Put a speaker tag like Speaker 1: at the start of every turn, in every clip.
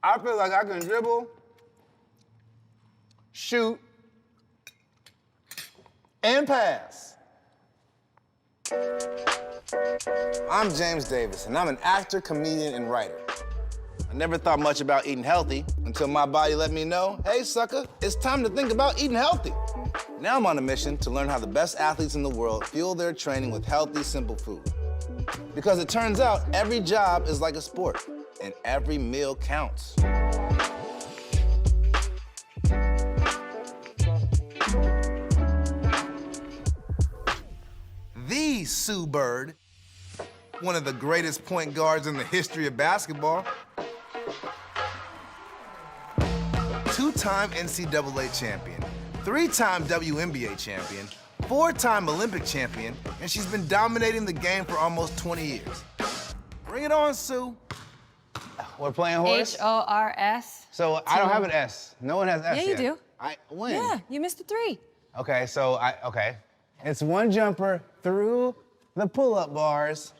Speaker 1: I feel like I can dribble, shoot, and pass. I'm James Davis, and I'm an actor, comedian, and writer. I never thought much about eating healthy until my body let me know, hey, sucker, it's time to think about eating healthy. Now I'm on a mission to learn how the best athletes in the world fuel their training with healthy, simple food. Because it turns out every job is like a sport, and every meal counts. The Sue Bird, one of the greatest point guards in the history of basketball. Two-time NCAA champion, three-time WNBA champion, four-time Olympic champion, and she's been dominating the game for almost 20 years. Bring it on, Sue. We're playing horse?
Speaker 2: H-O-R-S.
Speaker 1: So I don't have an S. No one has S
Speaker 2: Yeah, you
Speaker 1: yet.
Speaker 2: do.
Speaker 1: When?
Speaker 2: Yeah, you missed a 3.
Speaker 1: Okay, okay. It's one jumper through the pull-up bars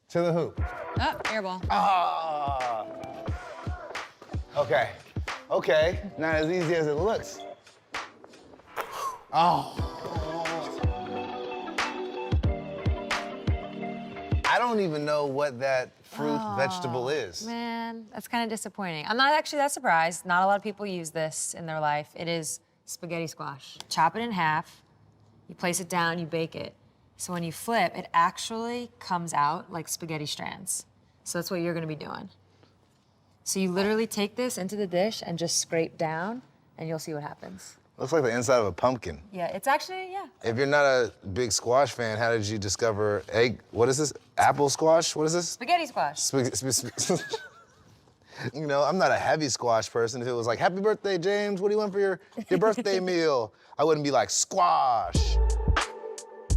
Speaker 1: to the hoop.
Speaker 2: Oh, air ball.
Speaker 1: Ah. Okay, not as easy as it looks. Oh. I don't even know what that fruit vegetable is.
Speaker 2: Man, that's kind of disappointing. I'm not actually that surprised. Not a lot of people use this in their life. It is spaghetti squash. Chop it in half, you place it down, you bake it. So when you flip, it actually comes out like spaghetti strands. So that's what you're gonna be doing. So you literally take this into the dish and just scrape down, and you'll see what happens.
Speaker 1: Looks like the inside of a pumpkin.
Speaker 2: Yeah, it's actually, yeah.
Speaker 1: If you're not a big squash fan, how did you discover what is this? Apple squash? What is this?
Speaker 2: Spaghetti squash.
Speaker 1: You know, I'm not a heavy squash person. If it was like, happy birthday, James, what do you want for your birthday meal? I wouldn't be like, squash.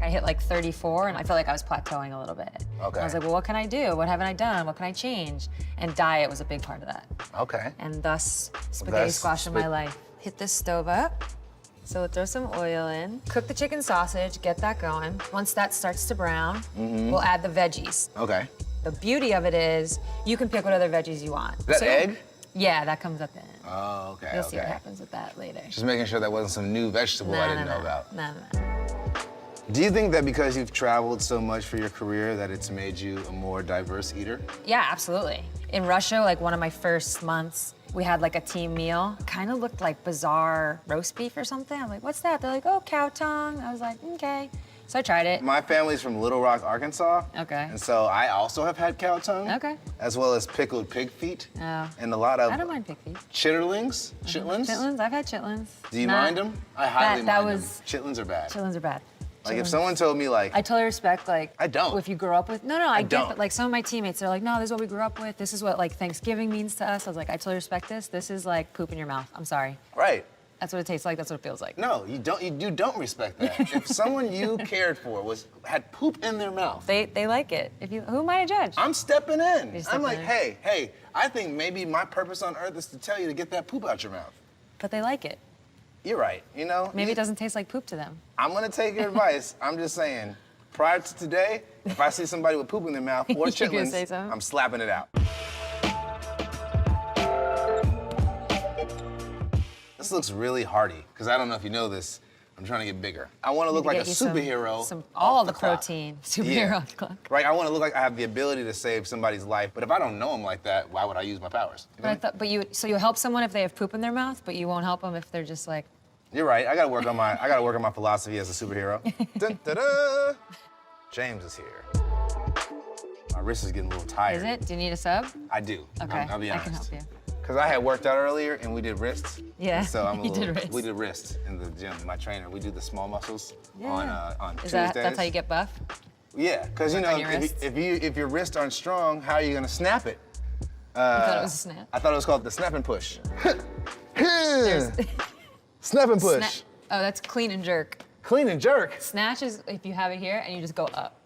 Speaker 2: I hit like 34, and I felt like I was plateauing a little bit.
Speaker 1: Okay.
Speaker 2: I was like, well, what can I do? What haven't I done? What can I change? And diet was a big part of that.
Speaker 1: Okay.
Speaker 2: And thus, spaghetti squash in my life. Hit this stove up. So we'll throw some oil in. Cook the chicken sausage, get that going. Once that starts to brown, we'll add the veggies.
Speaker 1: Okay.
Speaker 2: The beauty of it is, you can pick what other veggies you want.
Speaker 1: Is that egg?
Speaker 2: Yeah, that comes at the end.
Speaker 1: Oh, okay,
Speaker 2: You'll see what happens with that later.
Speaker 1: Just making sure that wasn't some new vegetable I didn't know about.
Speaker 2: No.
Speaker 1: Do you think that because you've traveled so much for your career that it's made you a more diverse eater?
Speaker 2: Yeah, absolutely. In Russia, like one of my first months, we had like a team meal. Kind of looked like Bizarro roast beef or something. I'm like, what's that? They're like, oh, cow tongue. I was like, okay. So I tried it.
Speaker 1: My family's from Little Rock, Arkansas.
Speaker 2: Okay.
Speaker 1: And so I also have had cow tongue.
Speaker 2: Okay.
Speaker 1: As well as pickled pig feet.
Speaker 2: Oh.
Speaker 1: And a lot of
Speaker 2: I don't mind pig feet.
Speaker 1: chitterlings, chitlins.
Speaker 2: Chitlins, I've had chitlins.
Speaker 1: Do you mind them? I highly
Speaker 2: that
Speaker 1: mind
Speaker 2: was-
Speaker 1: them. Chitlins are bad.
Speaker 2: Chitlins are bad.
Speaker 1: Like if someone told me like,
Speaker 2: I totally respect like.
Speaker 1: I don't.
Speaker 2: If you grew up with, no, I get,
Speaker 1: don't.
Speaker 2: but like some of my teammates, they're like, no, this is what we grew up with. This is what like Thanksgiving means to us. I was like, I totally respect this. This is like poop in your mouth. I'm sorry.
Speaker 1: right.
Speaker 2: That's what it tastes like. That's what it feels like.
Speaker 1: No, you don't respect that. If someone you cared for had poop in their mouth,
Speaker 2: They like it. Who am I to judge?
Speaker 1: I'm stepping in.
Speaker 2: You're
Speaker 1: I'm like,
Speaker 2: stepping in.
Speaker 1: hey, I think maybe my purpose on earth is to tell you to get that poop out your mouth.
Speaker 2: But they like it.
Speaker 1: You're right, you know?
Speaker 2: Maybe it doesn't taste like poop to them.
Speaker 1: I'm gonna take your advice. I'm just saying, prior to today, if I see somebody with poop in their mouth or
Speaker 2: You're gonna
Speaker 1: chitlins,
Speaker 2: say so?
Speaker 1: I'm slapping it out. This looks really hearty, because I don't know if you know this, I'm trying to get bigger. I want to look like a superhero.
Speaker 2: All
Speaker 1: off
Speaker 2: the
Speaker 1: clock.
Speaker 2: protein. Superhero off the clock.
Speaker 1: Right, I want to look like I have the ability to save somebody's life, but if I don't know them like that, why would I use my powers? You know?
Speaker 2: So you help someone if they have poop in their mouth, but you won't help them if they're just like.
Speaker 1: You're right. I gotta work on my philosophy as a superhero. Dun, da, da. James is here. My wrist is getting a little tired.
Speaker 2: Is it? Do you need a sub?
Speaker 1: I do.
Speaker 2: Okay.
Speaker 1: I'll be honest.
Speaker 2: I can help you.
Speaker 1: Because I had worked out earlier and we did wrists.
Speaker 2: Yeah.
Speaker 1: So I'm
Speaker 2: You did wrists.
Speaker 1: We did wrists in the gym. My trainer. We do the small muscles
Speaker 2: Yeah.
Speaker 1: on
Speaker 2: Is
Speaker 1: Tuesdays.
Speaker 2: that's how you get buff?
Speaker 1: Yeah, because you
Speaker 2: Work
Speaker 1: know
Speaker 2: on your wrists?
Speaker 1: if your wrists aren't strong, how are you gonna snap it?
Speaker 2: You thought it was a snap?
Speaker 1: I thought it was called the snap and push.
Speaker 2: There's-
Speaker 1: Snap and push.
Speaker 2: Oh, that's clean and jerk.
Speaker 1: Clean and jerk.
Speaker 2: Snatch is if you have it here and you just go up.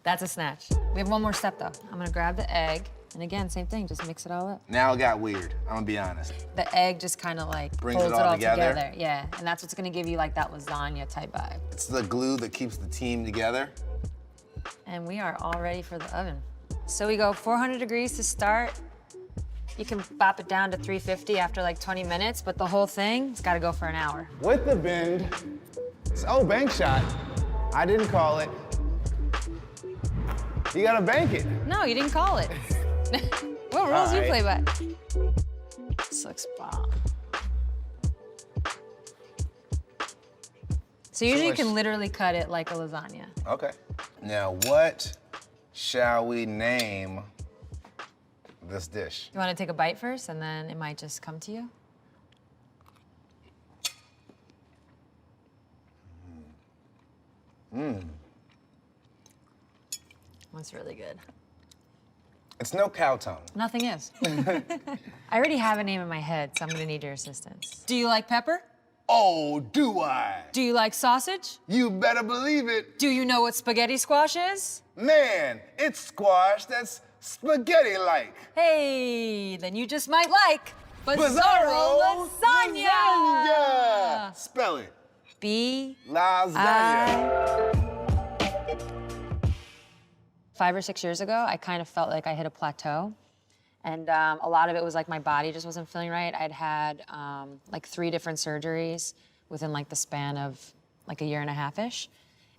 Speaker 2: That's a snatch. We have one more step though. I'm gonna grab the egg, and again, same thing, just mix it all up.
Speaker 1: Now it got weird. I'm gonna be honest.
Speaker 2: The egg just kind of like
Speaker 1: Brings
Speaker 2: holds
Speaker 1: it all together?
Speaker 2: Yeah, and that's what's gonna give you like that lasagna type vibe.
Speaker 1: It's the glue that keeps the team together.
Speaker 2: And we are all ready for the oven. So we go 400 degrees to start. You can bop it down to 350 after like 20 minutes, but the whole thing's gotta go for an hour.
Speaker 1: With the bend. Oh, bank shot. I didn't call it. You gotta bank it.
Speaker 2: No, you didn't call it. What rules you play by? This looks bomb. So usually you can literally cut it like a lasagna.
Speaker 1: Okay. Now, what shall we name this dish?
Speaker 2: You want to take a bite first, and then it might just come to you? That's really good.
Speaker 1: It's no cow tongue.
Speaker 2: Nothing is. I already have a name in my head, so I'm gonna need your assistance. Do you like pepper?
Speaker 1: Oh, do I?
Speaker 2: Do you like sausage?
Speaker 1: You better believe it.
Speaker 2: Do you know what spaghetti squash is?
Speaker 1: Man, it's squash that's spaghetti-like.
Speaker 2: Hey, then you just might like Bizarro Lasagna!
Speaker 1: Lasagna! Spell it.
Speaker 2: B.
Speaker 1: Lasagna.
Speaker 2: 5 or 6 years ago, I kind of felt like I hit a plateau. And a lot of it was like my body just wasn't feeling right. I'd had like 3 different surgeries within like the span of like a year and a half-ish.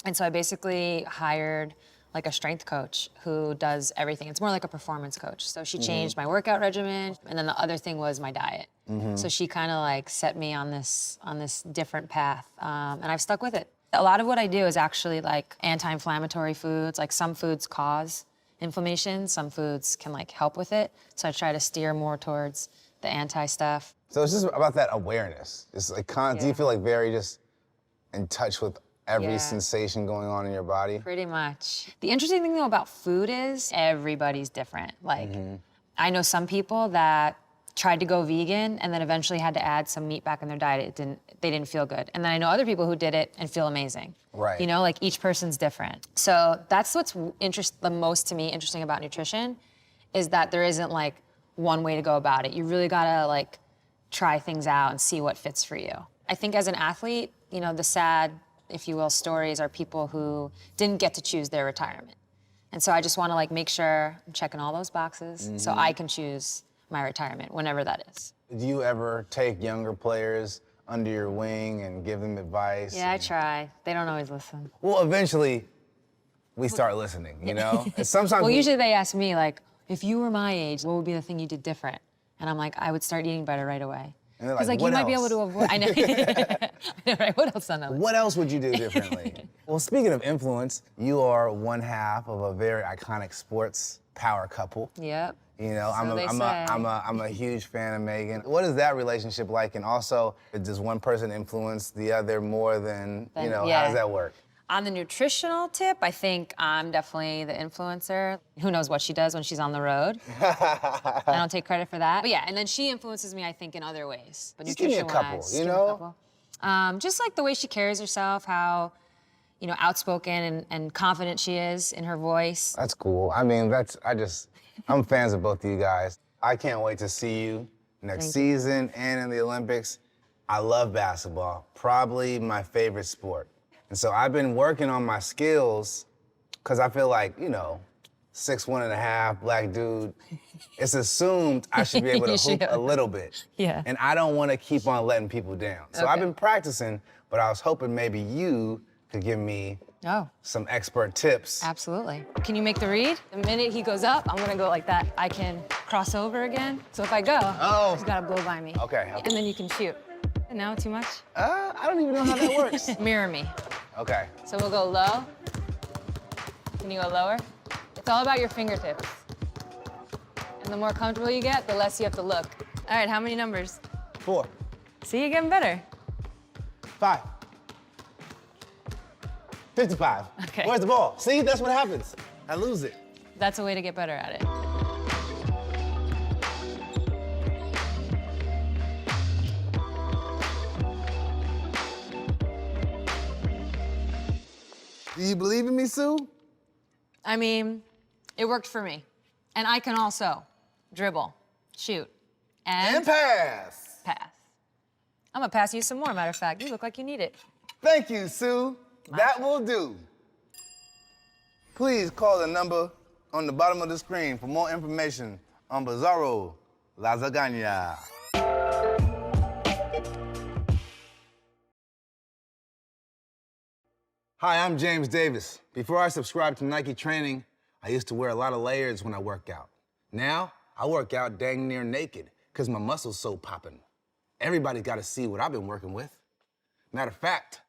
Speaker 2: And so I basically hired like a strength coach who does everything. It's more like a performance coach. So she changed my workout regimen. And then the other thing was my diet. So she kind of like set me on this different path. And I've stuck with it. A lot of what I do is actually like anti-inflammatory foods. Like some foods cause inflammation, some foods can like help with it. So I try to steer more towards the anti stuff.
Speaker 1: So it's just about that awareness. It's like, do you feel like very just in touch with every sensation going on in your body?
Speaker 2: Pretty much. The interesting thing though about food is everybody's different. Like I know some people that tried to go vegan and then eventually had to add some meat back in their diet. They didn't feel good. And then I know other people who did it and feel amazing.
Speaker 1: Right.
Speaker 2: You know, like each person's different. So that's what's the most to me interesting about nutrition is that there isn't like one way to go about it. You really gotta like try things out and see what fits for you. I think as an athlete, you know, the sad, if you will, stories are people who didn't get to choose their retirement. And so I just wanna like make sure I'm checking all those boxes so I can choose my retirement, whenever that is.
Speaker 1: Do you ever take younger players under your wing and give them advice?
Speaker 2: Yeah, I try. They don't always listen.
Speaker 1: Well, eventually, we start listening, you know? And sometimes
Speaker 2: Well, usually they ask me, like, if you were my age, what would be the thing you did different? And I'm like, I would start eating better right away.
Speaker 1: And they're
Speaker 2: Because like, you
Speaker 1: "What
Speaker 2: might be able
Speaker 1: else?"
Speaker 2: to avoid, I know. I know, right? What else on the list?
Speaker 1: What else would you do differently? Well, speaking of influence, you are one half of a very iconic sports power couple.
Speaker 2: Yep.
Speaker 1: You know,
Speaker 2: So they say.
Speaker 1: I'm a huge fan of Megan. What is that relationship like? And also, does one person influence the other more than, you know, how does that work?
Speaker 2: On the nutritional tip, I think I'm definitely the influencer. Who knows what she does when she's on the road? I don't take credit for that. But yeah, and then she influences me, I think, in other ways. But
Speaker 1: Just give me a couple,
Speaker 2: nutrition-wise,
Speaker 1: you
Speaker 2: give me a
Speaker 1: know?
Speaker 2: couple. Just like the way she carries herself, how, you know, outspoken and confident she is in her voice.
Speaker 1: That's cool. I mean, I'm fans of both of you guys. I can't wait to see you next season and in the Olympics. I love basketball, probably my favorite sport. And so I've been working on my skills because I feel like, you know, 6'1½", black dude, it's assumed I should be able to hoop a little bit.
Speaker 2: Yeah.
Speaker 1: And I don't want to keep on letting people down. So I've been practicing, but I was hoping maybe you could give me some expert tips.
Speaker 2: Absolutely. Can you make the read? The minute he goes up, I'm gonna go like that. I can cross over again. So if I go, he's gotta blow by me.
Speaker 1: Okay.
Speaker 2: And then you can shoot. No, too much?
Speaker 1: I don't even know how that works.
Speaker 2: Mirror me.
Speaker 1: Okay.
Speaker 2: So we'll go low. Can you go lower? It's all about your fingertips. And the more comfortable you get, the less you have to look. All right, how many numbers?
Speaker 1: 4.
Speaker 2: See, you're getting better.
Speaker 1: 5. 55.
Speaker 2: Okay.
Speaker 1: Where's the ball? See, that's what happens. I lose it.
Speaker 2: That's a way to get better at it.
Speaker 1: Do you believe in me, Sue?
Speaker 2: I mean, it worked for me. And I can also dribble, shoot,
Speaker 1: And pass.
Speaker 2: pass. I'm gonna pass you some more, matter of fact. You look like you need it.
Speaker 1: Thank you, Sue. That will do. Please call the number on the bottom of the screen for more information on Bizarro Lasagna. Hi, I'm James Davis. Before I subscribed to Nike Training, I used to wear a lot of layers when I work out. Now, I work out dang near naked, because my muscles so poppin'. Everybody's got to see what I've been working with. Matter of fact,